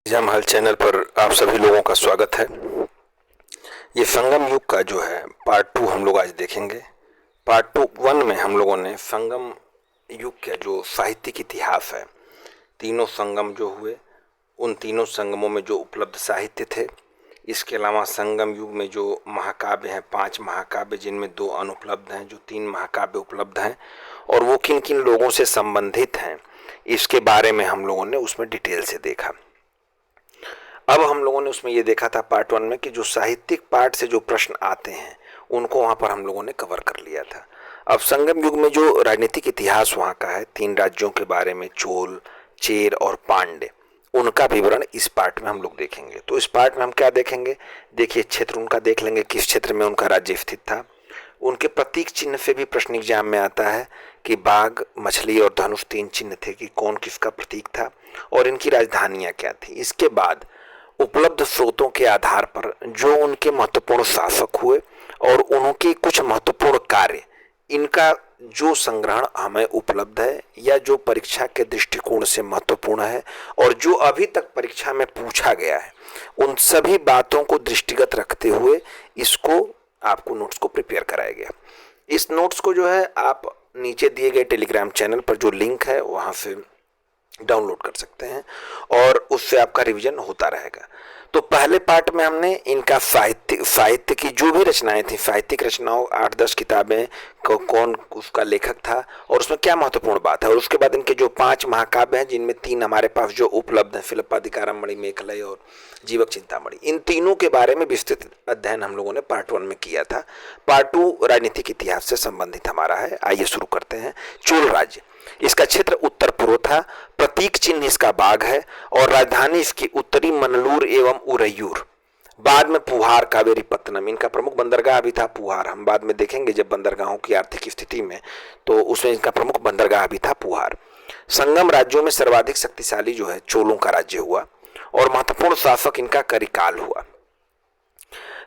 Exam हल channel पर आप सभी लोगों का स्वागत है। ये संगम युग का जो है पार्ट 2 हम लोग आज देखेंगे। पार्ट 1 में हम लोगों ने संगम युग का जो साहित्यिक इतिहास है, तीनों संगम जो हुए, उन तीनों संगमों में जो उपलब्ध साहित्य थे, इसके अलावा संगम युग में जो महाकाव्य हैं, 5 महाकाव्य जिनमें 2 अनुपलब्ध हैं, जो 3 महाकाव्य उपलब्ध हैं और वो किन किन लोगों से संबंधित हैं, इसके बारे में हम लोगों ने उसमें डिटेल से देखा। अब हम लोगों ने उसमें ये देखा था पार्ट 1 में कि जो साहित्यिक पार्ट से जो प्रश्न आते हैं उनको वहाँ पर हम लोगों ने कवर कर लिया था। अब संगम युग में जो राजनीतिक इतिहास वहाँ का है, 3 राज्यों के बारे में, चोल, चेर और पांड्य, उनका विवरण इस पार्ट में हम लोग देखेंगे। तो इस पार्ट में हम क्या देखेंगे, देखिए क्षेत्र उनका देख लेंगे, किस क्षेत्र में उनका राज्य स्थित था। उनके प्रतीक चिन्ह से भी प्रश्न एग्जाम में आता है कि बाघ, मछली और धनुष 3 चिन्ह थे कि कौन किसका प्रतीक था और इनकी राजधानियां क्या थी। इसके बाद उपलब्ध स्रोतों के आधार पर जो उनके महत्वपूर्ण शासक हुए और उनके कुछ महत्वपूर्ण कार्य, इनका जो संग्रहण हमें उपलब्ध है या जो परीक्षा के दृष्टिकोण से महत्वपूर्ण है और जो अभी तक परीक्षा में पूछा गया है, उन सभी बातों को दृष्टिगत रखते हुए इसको आपको नोट्स को प्रिपेयर कराया गया। इस नोट्स को जो है आप नीचे दिए गए टेलीग्राम चैनल पर जो लिंक है वहां से डाउनलोड कर सकते हैं और उससे आपका रिवीजन होता रहेगा। तो पहले पार्ट में हमने इनका साहित्य की जो भी रचनाएं थी, साहित्यिक रचनाओं 8-10 किताबें, कौन उसका लेखक था और उसमें क्या महत्वपूर्ण बात है, और उसके बाद इनके जो 5 महाकाव्य हैं जिनमें 3 हमारे पास जो उपलब्ध हैं, फिलिप्पाधिकारम, मणिमेखलय और जीवक चिंतामणि, इन तीनों के बारे में विस्तृत अध्ययन हम लोगों ने पार्ट 1 में किया था। पार्ट 2 राजनीतिक इतिहास से संबंधित हमारा है। आइए शुरू करते हैं। चोल राज्य, इसका क्षेत्र उत्तर पूर्व था, प्रतीक चिन्ह इसका बाघ है और राजधानी इसकी उत्तरी मनलूर एवं उरैयूर, बाद में पुहार, कावेरी पत्तनम। इनका प्रमुख बंदरगाह भी था पुहार, हम बाद में देखेंगे जब बंदरगाहों की आर्थिक स्थिति में, तो उसमें इनका प्रमुख बंदरगाह भी था पुहार। संगम राज्यों में सर्वाधिक शक्तिशाली जो है चोलों का राज्य हुआ और महत्वपूर्ण शासक इनका करिकाल हुआ।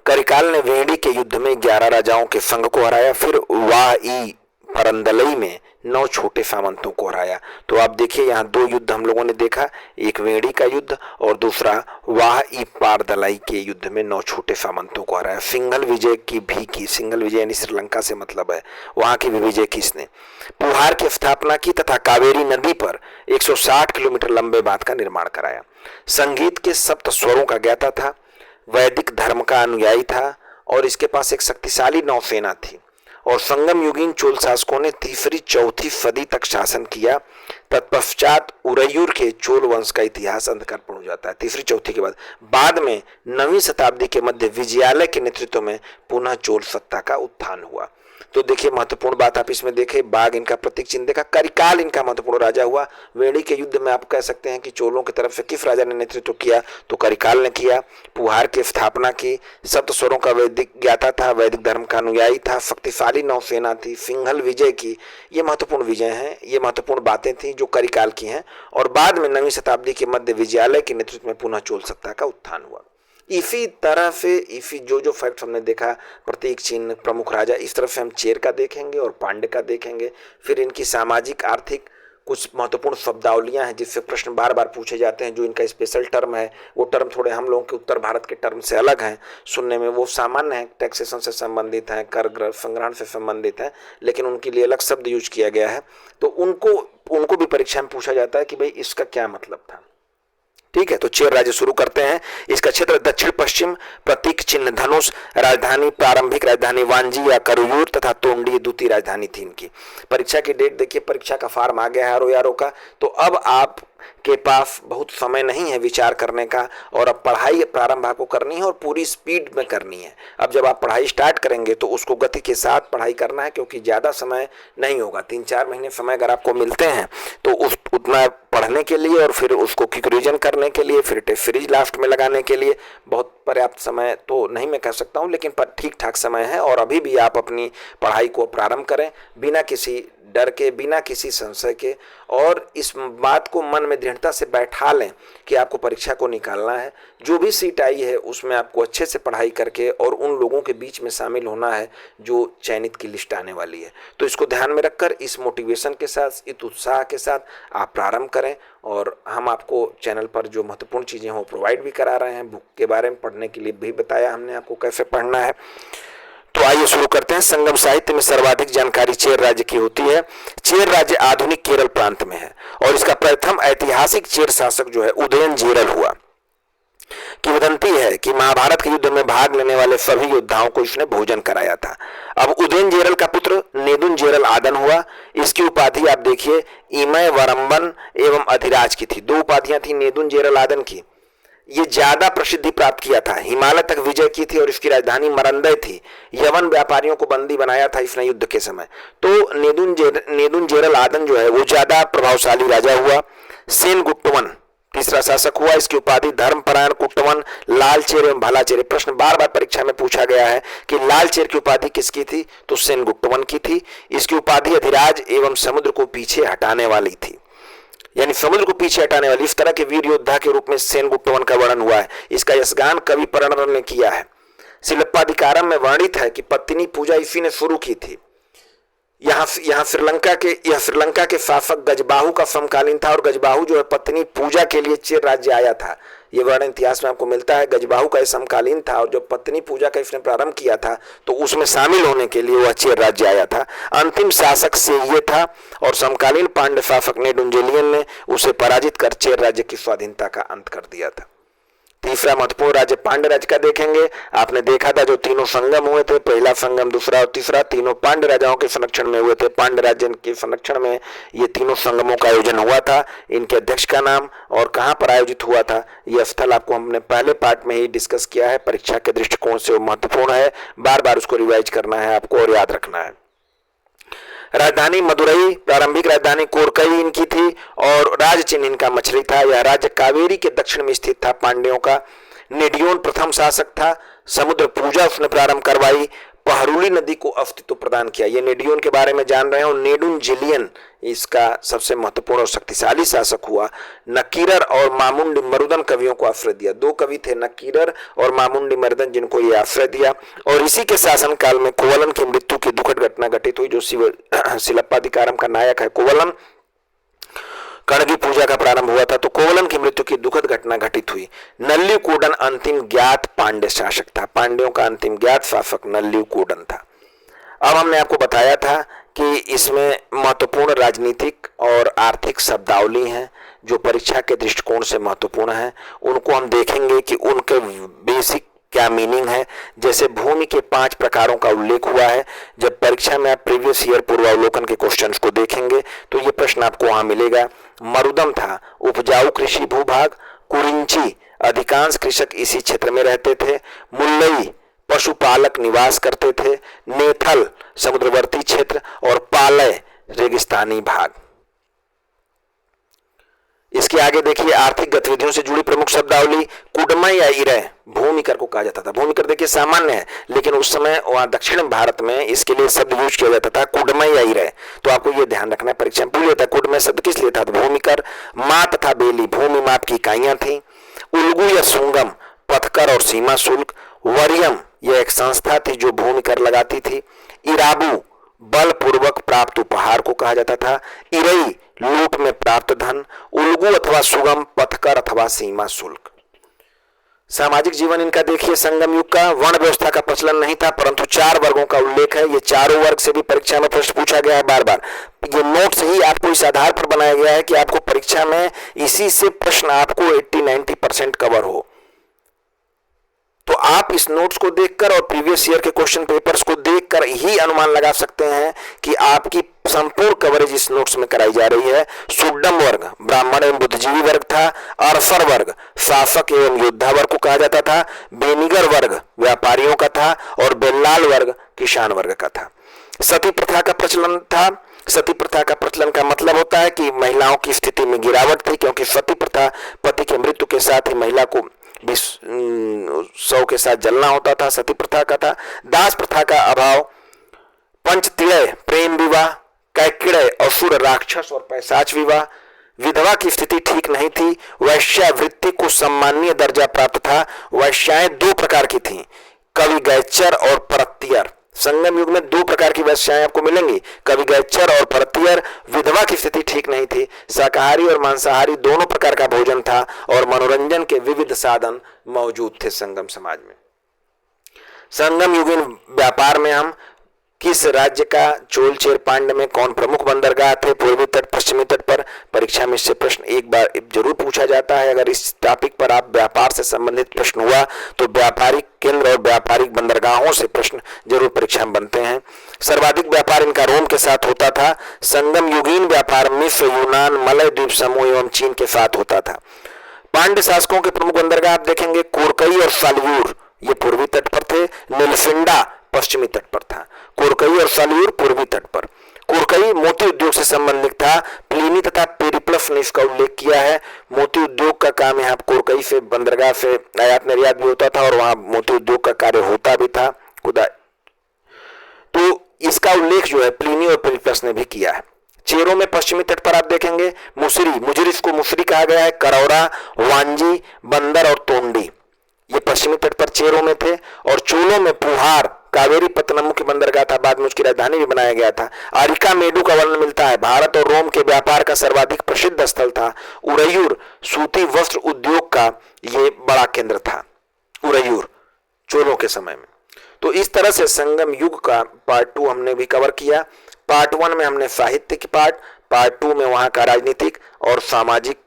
करिकाल ने वेंडी के युद्ध में 11 राजाओं के संघ को हराया, फिर वाई परंदलई में 9 छोटे सामंतों को हराया। तो आप देखिए यहाँ 2 युद्ध हम लोगों ने देखा, एक वेंडी का युद्ध और दूसरा वाह ई पारदलाई के युद्ध में 9 छोटे सामंतों को हराया। सिंघल विजय की भी की, सिंघल विजय यानी श्रीलंका से मतलब है, वहां की भी विजय की इसने। पुहार की स्थापना की तथा कावेरी नदी पर 160 किलोमीटर लंबे बांध का निर्माण कराया। संगीत के सप्त स्वरों का ज्ञाता था, वैदिक धर्म का अनुयायी था और इसके पास एक शक्तिशाली नौसेना थी। और संगम युगीन चोल शासकों ने 3री-4थी सदी तक शासन किया। तत्पश्चात उरैयूर के चोल वंश का इतिहास अंधकारपूर्ण हो जाता है 3री-4थी के बाद में 9वीं शताब्दी के मध्य विजयालय के नेतृत्व में पुनः चोल सत्ता का उत्थान हुआ। तो देखिए महत्वपूर्ण बात आप इसमें देखें, बाघ इनका प्रतीक चिन्ह देखा, करिकाल इनका महत्वपूर्ण राजा हुआ। वेणी के युद्ध में आप कह सकते हैं कि चोलों की तरफ से किस राजा ने नेतृत्व किया, तो करिकाल ने किया। पुहार की स्थापना की, सप्त स्वरों का वैदिक ज्ञाता था, वैदिक धर्म का अनुयायी था, शक्तिशाली नौसेना थी, सिंघल विजय की। ये महत्वपूर्ण विजय हैं, ये महत्वपूर्ण बातें थी जो करिकाल की हैं। और बाद में 9वीं शताब्दी के मध्य विजयालय के नेतृत्व में पुनः चोल सत्ता का उत्थान हुआ। इसी तरह से इसी जो फैक्ट हमने देखा, प्रतीक चिन्ह, प्रमुख राजा, इस तरफ से हम चेर का देखेंगे और पांड्य का देखेंगे। फिर इनकी सामाजिक आर्थिक कुछ महत्वपूर्ण शब्दावलियां हैं जिससे प्रश्न बार बार पूछे जाते हैं। जो इनका स्पेशल टर्म है, वो टर्म थोड़े हम लोगों के उत्तर भारत के टर्म से अलग हैं सुनने में, वो सामान्य है, टैक्सेशन से संबंधित हैं, कर संग्रहण से संबंधित हैं, लेकिन उनके लिए अलग शब्द यूज किया गया है। तो उनको भी परीक्षा में पूछा जाता है कि भाई इसका क्या मतलब था। ठीक है, तो चेर राज्य शुरू करते हैं। इसका क्षेत्र दक्षिण पश्चिम, प्रतीक चिन्ह धनुष, राजधानी प्रारंभिक राजधानी वांजी या करुयूर तथा तोंडी द्वितीय राजधानी थी इनकी। परीक्षा की डेट देखिए, परीक्षा का फॉर्म आ गया है आरओ का। तो अब आप के पास बहुत समय नहीं है विचार करने का और अब पढ़ाई प्रारंभ आपको करनी है और पूरी स्पीड में करनी है। अब जब आप पढ़ाई स्टार्ट करेंगे तो उसको गति के साथ पढ़ाई करना है, क्योंकि ज़्यादा समय नहीं होगा। 3-4 महीने समय अगर आपको मिलते हैं तो उतना पढ़ने के लिए और फिर उसको क्विक रिवीजन करने के लिए, फिर टेस्ट सीरीज लास्ट में लगाने के लिए बहुत पर्याप्त समय तो नहीं मैं कह सकता हूँ, लेकिन पर ठीक ठाक समय है। और अभी भी आप अपनी पढ़ाई को प्रारंभ करें बिना किसी डर के, बिना किसी संशय के, और इस बात को मन में दृढ़ता से बैठा लें कि आपको परीक्षा को निकालना है। जो भी सीट आई है उसमें आपको अच्छे से पढ़ाई करके और उन लोगों के बीच में शामिल होना है जो चयनित की लिस्ट आने वाली है। तो इसको ध्यान में रखकर इस मोटिवेशन के साथ, इस उत्साह के साथ आप प्रारंभ करें, और हम आपको चैनल पर जो महत्वपूर्ण चीज़ें हैं वो प्रोवाइड भी करा रहे हैं। बुक के बारे में पढ़ने के लिए भी बताया हमने आपको कैसे पढ़ना है। तो आइए शुरू करते हैं। संगम साहित्य में सर्वाधिक जानकारी चेर राज्य की होती है। चेर राज्य आधुनिक केरल प्रांत में है और इसका प्रथम ऐतिहासिक चेर शासक जो है उदयनजेरल हुआ। किंवदंती है कि महाभारत के युद्ध में भाग लेने वाले सभी योद्धाओं को इसने भोजन कराया था। अब उदयनजेरल का पुत्र नेदुनजेरल आदन हुआ। इसकी उपाधि आप देखिए इमय, वरम्बन एवं अधिराज की थी। दो उपाधियां थी नेदुनजेरल आदन की। ये ज्यादा प्रसिद्धि प्राप्त किया था, हिमालय तक विजय की थी और इसकी राजधानी मरंदय थी। यवन व्यापारियों को बंदी बनाया था इसने युद्ध के समय। तो नेदुनजेरल आदन जो है वो ज्यादा प्रभावशाली राजा हुआ। सेनगुट्टवन तीसरा शासक हुआ। इसकी उपाधि धर्मपरायण कुट्टवन, लालचेर एवं भलाचेर। प्रश्न बार बार परीक्षा में पूछा गया है कि लालचेर की उपाधि किसकी थी, तो सेनगुट्टवन की थी। इसकी उपाधि अधिराज एवं समुद्र को पीछे हटाने वाली थी, यानी समुद्र को पीछे हटाने वाली। इस तरह के वीर योद्धा के रूप में सेनगुट्टवन का वर्णन हुआ है। इसका यशगान कवि पर्णन ने किया है। शिल्पाधिकारम में वर्णित है कि पत्नी पूजा इसी ने शुरू की थी। यहाँ श्रीलंका के शासक गजबाहु का समकालीन था और गजबाहु जो है पत्नी पूजा के लिए चेर राज्य आया था। ये वर्णन इतिहास में आपको मिलता है। गजबाहु का समकालीन था और जब पत्नी पूजा का इसने प्रारंभ किया था तो उसमें शामिल होने के लिए वह चेर राज्य आया था। अंतिम शासक से ये था और समकालीन पांड्य शासक नेदुनजेलियन ने उसे पराजित कर चेर राज्य की स्वाधीनता का अंत कर दिया था। तीसरा महत्वपूर्ण राज्य पांड्य राज्य का देखेंगे। आपने देखा था जो तीनों संगम हुए थे, पहला संगम, दूसरा और तीसरा, तीनों पांड्य राजाओं के संरक्षण में हुए थे। पांड्य राज्य के संरक्षण में ये तीनों संगमों का आयोजन हुआ था। इनके अध्यक्ष का नाम और कहां पर आयोजित हुआ था यह स्थल आपको हमने पहले पार्ट में ही डिस्कस किया है। परीक्षा के दृष्टिकोण से वो महत्वपूर्ण है, बार बार उसको रिवाइज करना है आपको और याद रखना है। राजधानी मदुरई, प्रारंभिक राजधानी कोरकई इनकी थी और राज चिन्ह इनका मछली था। यह राज्य कावेरी के दक्षिण में स्थित था पांड्यों का। नेडियोन प्रथम शासक था। समुद्र पूजा उसने प्रारंभ करवाई। पहरुली नदी को अस्तित्व प्रदान किया। ये नेडियोन के बारे में जान रहे हो। नेदुनजेलियन इसका सबसे महत्वपूर्ण और शक्तिशाली शासक हुआ। नकीरर और मामुंडी मरुदन कवियों को आश्रय दिया। दो कवि थे नकीरर और मामुंडी मरुदन जिनको ये आश्रय दिया। और इसी के शासनकाल में कोवलन की मृत्यु की दुखद घटना घटित हुई। जो शिल्पाधिकारम का नायक है कोवलन, कणगी पूजा का प्रारंभ हुआ था तो कोवलन की मृत्यु की दुखद घटना घटित हुई। नल्लीकूडन अंतिम ज्ञात पांड्य शासक था। पांड्यों का अंतिम ज्ञात शासक नल्लीकूडन था। अब हमने आपको बताया था कि इसमें महत्वपूर्ण राजनीतिक और आर्थिक शब्दावली हैं जो परीक्षा के दृष्टिकोण से महत्वपूर्ण है। उनको हम देखेंगे कि उनके बेसिक क्या मीनिंग है। जैसे भूमि के 5 प्रकारों का उल्लेख हुआ है। जब परीक्षा में आप प्रीवियस ईयर पूर्वावलोकन के क्वेश्चंस को देखेंगे तो ये प्रश्न आपको वहां मिलेगा। मरुदम था उपजाऊ कृषि भूभाग। कुरिंची अधिकांश कृषक इसी क्षेत्र में रहते थे। मुल्लई पशुपालक निवास करते थे। नेथल समुद्रवर्ती क्षेत्र और पालय रेगिस्तानी भाग। इसके आगे देखिए आर्थिक गतिविधियों से जुड़ी प्रमुख शब्दावली। कुडमा या इरय भूमिकर को कहा जाता था। भूमिकर देखिए सामान्य है लेकिन उस समय वहां दक्षिण भारत में इसके लिए शब्द यूज किया जाता था कुडमा या इरय। तो आपको ये ध्यान रखना है, परीक्षा में पूछ लेता है कुडमा शब्द किस लिए था, तो भूमिकर। माप तथा बेली भूमि माप की इकाइयां थी। उल्गू या सुंगम पथकर और सीमा शुल्क। वरियम यह एक संस्था थी जो भूमि कर लगाती थी। इराबू बलपूर्वक प्राप्त उपहार को कहा जाता था। इरई लूट में प्राप्त धन। उल्गू अथवा सुगम पथकर अथवा सीमा शुल्क। सामाजिक जीवन इनका देखिए संगम युग का। वर्ण व्यवस्था का प्रचलन नहीं था परंतु 4 वर्गों का उल्लेख है। ये चारों वर्ग से भी परीक्षा में प्रश्न पूछा गया है बार बार। ये नोट्स ही आपको इस आधार पर बनाया गया है कि आपको परीक्षा में इसी से प्रश्न आपको 80-90% कवर हो। तो आप इस नोट्स को देखकर और प्रीवियस ईयर के क्वेश्चन पेपर्स को देखकर ही अनुमान लगा सकते हैं कि आपकी संपूर्ण कवरेज इस नोट्स में कराई जा रही है। सुड्डम वर्ग ब्राह्मण एवं बुद्धिजीवी वर्ग था। अरफर वर्ग शासक एवं योद्धा वर्ग को कहा जाता था। बेनिगर वर्ग व्यापारियों का था और बेल्लाल वर्ग किसान वर्ग का था। सती प्रथा का प्रचलन था। सती प्रथा का प्रचलन का मतलब होता है कि महिलाओं की स्थिति में गिरावट थी क्योंकि सती प्रथा पति की मृत्यु के साथ ही महिला को शव के साथ जलना होता था, सती प्रथा का था। दास प्रथा का अभाव। पंचतिलय प्रेम विवाह कैकिड़य, असुर, राक्षस और पैशाच विवाह। विधवा की स्थिति ठीक नहीं थी। वैश्यावृत्ति को सम्मानीय दर्जा प्राप्त था। वैश्याएं दो प्रकार की थीं, कविगैचर और परत्तियर। संगम युग में दो प्रकार की वैश्याएं आपको मिलेंगी, कविगैचर और परत्तियर। विधवा की स्थिति ठीक नहीं थी। शाकाहारी और मांसाहारी दोनों प्रकार का भोजन था और मनोरंजन के विविध साधन मौजूद थे संगम समाज में। संगम युगीन व्यापार में हम किस राज्य का चोल चेर पांड्य में कौन प्रमुख बंदरगाह थे, पूर्वी तट पश्चिमी तट पर। परीक्षा में इससे प्रश्न एक बार जरूर पूछा जाता है। अगर इस टॉपिक पर आप व्यापार से संबंधित प्रश्न हुआ तो व्यापारिक केंद्र और व्यापारिक बंदरगाहों से प्रश्न जरूर परीक्षा में बनते हैं। सर्वाधिक व्यापार इनका रोम के साथ होता था। संगम युगीन व्यापार मिस्र, यूनान, मलय द्वीप समूह एवं चीन के साथ होता था। पांड्य शासकों के प्रमुख बंदरगाह आप देखेंगे, कोरकई और सालयूर ये पूर्वी तट पर थे। नीलफिंडा पश्चिमी तट पर था। कोरकई और सालयूर पूर्वी तट पर। कोरकई मोती उद्योग से संबंधित था। प्लिनी तथा पेरिप्लस ने इसका उल्लेख किया है। मोती उद्योग का काम यहाँ कोरकई से बंदरगाह से आयात निर्यात भी होता था और वहां मोती उद्योग का कार्य होता भी था खुदा। तो इसका उल्लेख जो है प्लिनी और पेरिप्लस ने भी किया है। चेरों में पश्चिमी तट पर आप देखेंगे मुसरी, मुजरिस को मुसरी कहा गया है, करौरा, वांजी, बंदर और तोंडी ये पश्चिमी तट पर चेरों में थे। और चोलों में पुहार, कावेरी पत्तनम मुख्य बंदरगाह था, बाद में उसकी राजधानी भी बनाया गया था। आरिका मेडू का वर्णन मिलता है, भारत और रोम के व्यापार का सर्वाधिक प्रसिद्ध स्थल था। उरैयूर सूती वस्त्र उद्योग का ये बड़ा केंद्र था, उरैयूर चोलों के समय में। तो इस तरह से संगम युग का पार्ट 2 हमने भी कवर किया। पार्ट 1 में हमने साहित्य की पार्ट 2 में वहां का राजनीतिक और सामाजिक